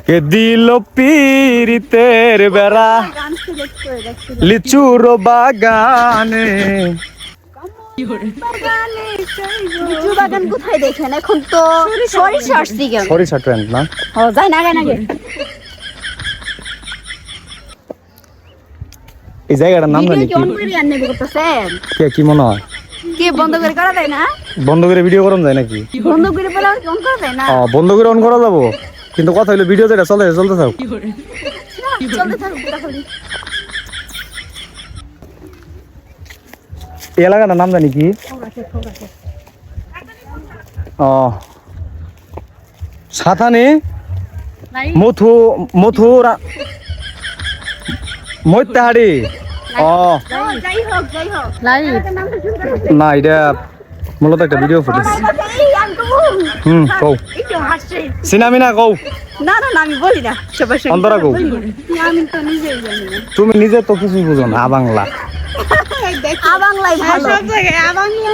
কে দিল পীরিতের বেড়া লিচুর বাগানে। লিচু বাগান কোথায় দেখেন? এখন তো সরিষার সিজন। সরিষা ট্রেন্ড না? ও যাই না গায় না গে। এই জায়গাটার নাম জানি ভিডিও কি? কি অন করে আননে করতেছেন? কে কি মনে হয়? কি বন্ধ করে করা যায় না? বন্ধ করে ভিডিও করা যায় নাকি? বন্ধ করে বলে আর অন করা যায় না? বন্ধ করে অন করা যাবো, কিন্তু কথা হলো ভিডিও যেটা চলতে থাক। চলতে থাকুক তাহলে। এই এলাকাটার নাম জানি কি? সাতানি মথু মথুরা মৈত্যাহারি। যাই হোক না, এটা মূলত একটা ভিডিও ফুটেজ। কৌ সিনামি না কৌ না আমি বলি না সবার সঙ্গে অন্তরা কৌ। আমি তো নিজেই জানি না। তুমি নিজে তো কিছুই বুঝো না বাংলা। বাংলায় ভালো সব জায়গায় বাংলা